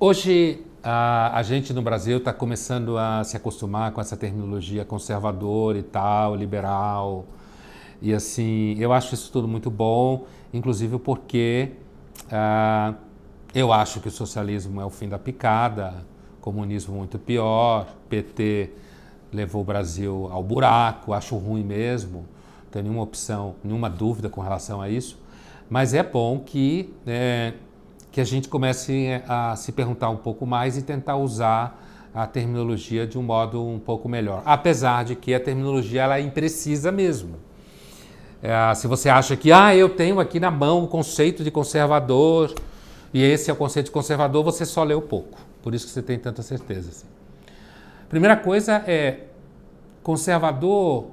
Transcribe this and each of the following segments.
Hoje, a gente no Brasil está começando a se acostumar com essa terminologia conservador e tal, liberal. E assim, eu acho isso tudo muito bom, inclusive porque eu acho que o socialismo é o fim da picada, comunismo muito pior, PT levou o Brasil ao buraco, acho ruim mesmo, não tenho nenhuma opção, nenhuma dúvida com relação a isso. Mas é bom que a gente comece a se perguntar um pouco mais e tentar usar a terminologia de um modo um pouco melhor. Apesar de que a terminologia ela é imprecisa mesmo. Se você acha que eu tenho aqui na mão o conceito de conservador e esse é o conceito de conservador, você só leu pouco. Por isso que você tem tanta certeza. Assim. Primeira coisa é conservador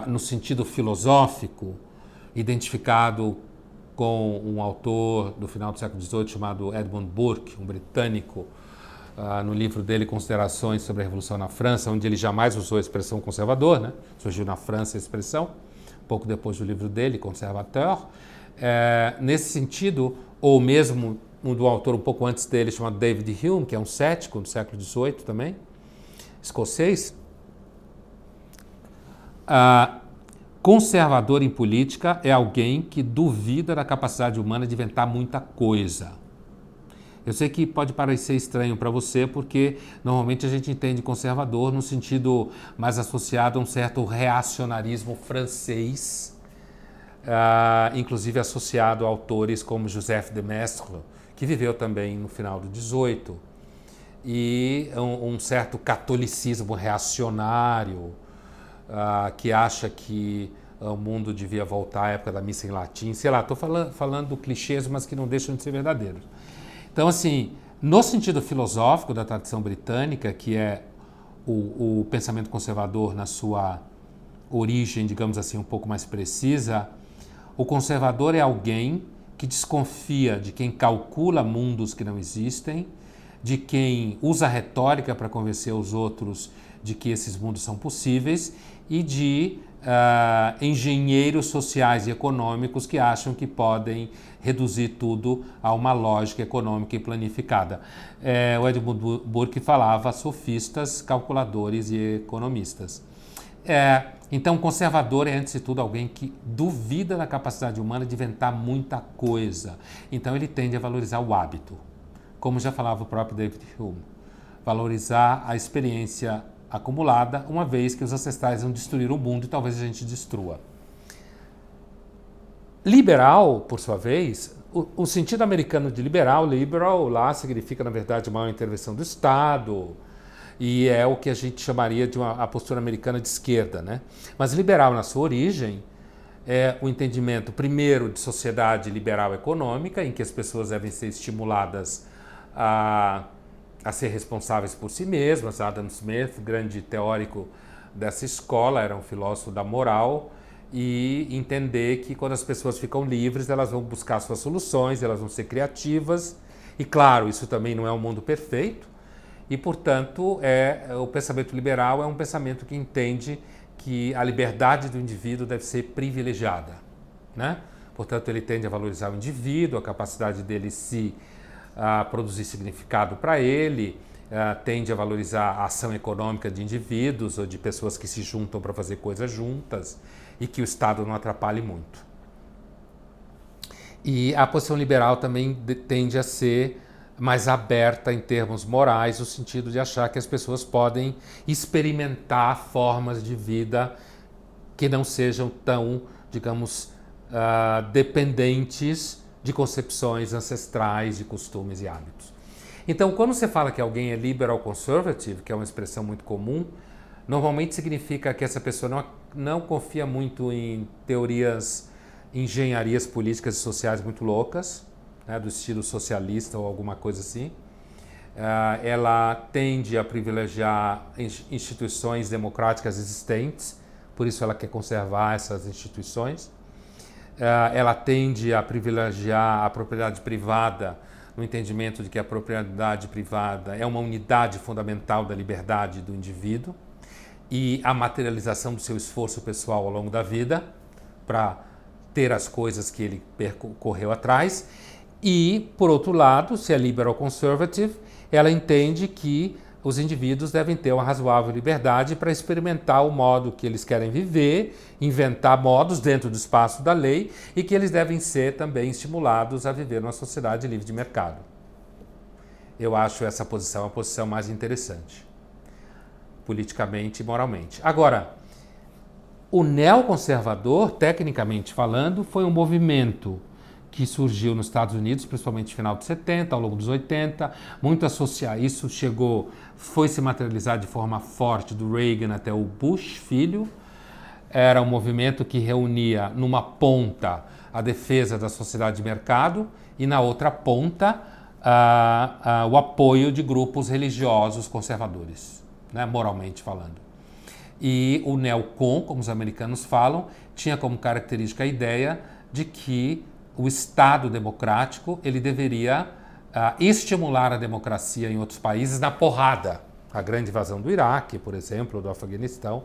no sentido filosófico, identificado com um autor do final do século XVIII chamado Edmund Burke, um britânico, no livro dele Considerações sobre a Revolução na França, onde ele jamais usou a expressão conservador, né? Surgiu na França a expressão, pouco depois do livro dele, Conservateur. Nesse sentido, ou mesmo um do autor um pouco antes dele, chamado David Hume, que é um cético do século XVIII também, escocês. Conservador em política é alguém que duvida da capacidade humana de inventar muita coisa. Eu sei que pode parecer estranho para você, porque normalmente a gente entende conservador no sentido mais associado a um certo reacionarismo francês, inclusive associado a autores como Joseph de Maistre, que viveu também no final do XVIII, e um certo catolicismo reacionário, que acha que o mundo devia voltar à época da missa em latim. Sei lá, estou falando clichês, mas que não deixam de ser verdadeiros. Então, assim, no sentido filosófico da tradição britânica, que é o pensamento conservador na sua origem, digamos assim, um pouco mais precisa, o conservador é alguém que desconfia de quem calcula mundos que não existem, de quem usa retórica para convencer os outros de que esses mundos são possíveis e de engenheiros sociais e econômicos que acham que podem reduzir tudo a uma lógica econômica e planificada. O Edmund Burke falava sofistas, calculadores e economistas. Então, conservador é, antes de tudo, alguém que duvida da capacidade humana de inventar muita coisa. Então, ele tende a valorizar o hábito, como já falava o próprio David Hume. Valorizar a experiência acumulada, uma vez que os ancestrais vão destruir o mundo e talvez a gente destrua. Liberal, por sua vez, o sentido americano de liberal lá significa, na verdade, maior intervenção do Estado, e é o que a gente chamaria de a postura americana de esquerda, né? Mas liberal, na sua origem, é o entendimento, primeiro, de sociedade liberal econômica, em que as pessoas devem ser estimuladas a ser responsáveis por si mesmas. Adam Smith, grande teórico dessa escola, era um filósofo da moral, e entender que quando as pessoas ficam livres, elas vão buscar suas soluções, elas vão ser criativas, e claro, isso também não é um mundo perfeito, e portanto o pensamento liberal é um pensamento que entende que a liberdade do indivíduo deve ser privilegiada, né? Portanto, ele tende a valorizar o indivíduo, a capacidade dele se produzir significado para ele, tende a valorizar a ação econômica de indivíduos ou de pessoas que se juntam para fazer coisas juntas e que o Estado não atrapalhe muito. E a posição liberal também tende a ser mais aberta em termos morais, no sentido de achar que as pessoas podem experimentar formas de vida que não sejam tão, digamos, dependentes de concepções ancestrais, de costumes e hábitos. Então, quando você fala que alguém é liberal conservative, que é uma expressão muito comum, normalmente significa que essa pessoa não confia muito em teorias, engenharias políticas e sociais muito loucas, né, do estilo socialista ou alguma coisa assim. Ela tende a privilegiar instituições democráticas existentes, por isso ela quer conservar essas instituições. Ela tende a privilegiar a propriedade privada, no entendimento de que a propriedade privada é uma unidade fundamental da liberdade do indivíduo e a materialização do seu esforço pessoal ao longo da vida para ter as coisas que ele correu atrás. E, por outro lado, se é liberal conservative, ela entende que os indivíduos devem ter uma razoável liberdade para experimentar o modo que eles querem viver, inventar modos dentro do espaço da lei e que eles devem ser também estimulados a viver numa sociedade livre de mercado. Eu acho essa posição a posição mais interessante, politicamente e moralmente. Agora, o neoconservador, tecnicamente falando, foi um movimento que surgiu nos Estados Unidos, principalmente no final dos 70, ao longo dos 80, muito associado, isso foi se materializar de forma forte do Reagan até o Bush, filho. Era um movimento que reunia numa ponta a defesa da sociedade de mercado e na outra ponta o apoio de grupos religiosos conservadores, né, moralmente falando. E o neocon, como os americanos falam, tinha como característica a ideia de que o Estado democrático ele deveria estimular a democracia em outros países na porrada. A grande invasão do Iraque, por exemplo, do Afeganistão,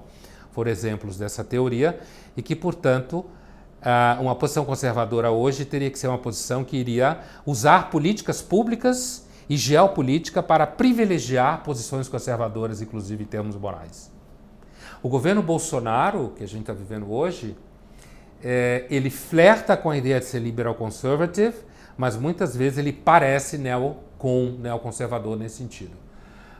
foram exemplos dessa teoria e que, portanto, uma posição conservadora hoje teria que ser uma posição que iria usar políticas públicas e geopolítica para privilegiar posições conservadoras, inclusive em termos morais. O governo Bolsonaro, que a gente está vivendo hoje, ele flerta com a ideia de ser liberal conservative, mas muitas vezes ele parece neoconservador nesse sentido.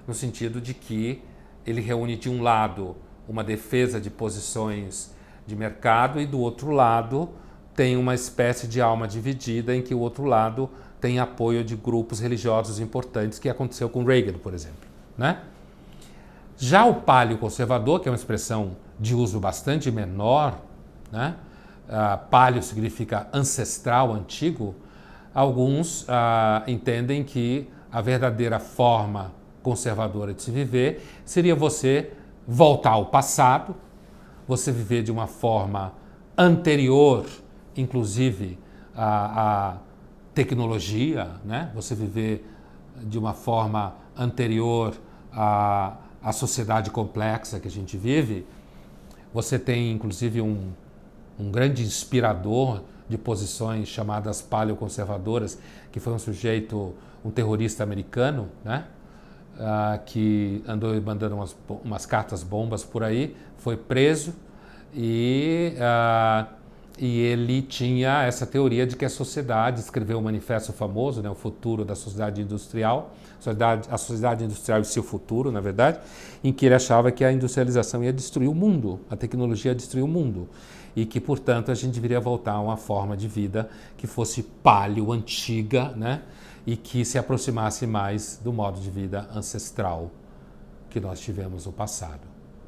No sentido de que ele reúne de um lado uma defesa de posições de mercado e do outro lado tem uma espécie de alma dividida em que o outro lado tem apoio de grupos religiosos importantes, que aconteceu com Reagan, por exemplo, né? Já o paleoconservador, que é uma expressão de uso bastante menor, né? Paleo significa ancestral, antigo. Alguns entendem que a verdadeira forma conservadora de se viver seria você voltar ao passado, você viver de uma forma anterior, inclusive à tecnologia, né? Você viver de uma forma anterior à sociedade complexa que a gente vive. Você tem, inclusive, um grande inspirador de posições chamadas paleoconservadoras, que foi um terrorista americano, né? Que andou mandando umas cartas bombas por aí, foi preso e ele tinha essa teoria de que a sociedade, escreveu um manifesto famoso, né, o futuro da sociedade industrial, a sociedade industrial e seu futuro, na verdade, em que ele achava que a industrialização ia destruir o mundo, a tecnologia ia destruir o mundo e que, portanto, a gente deveria voltar a uma forma de vida que fosse paleo, antiga, né, e que se aproximasse mais do modo de vida ancestral que nós tivemos no passado.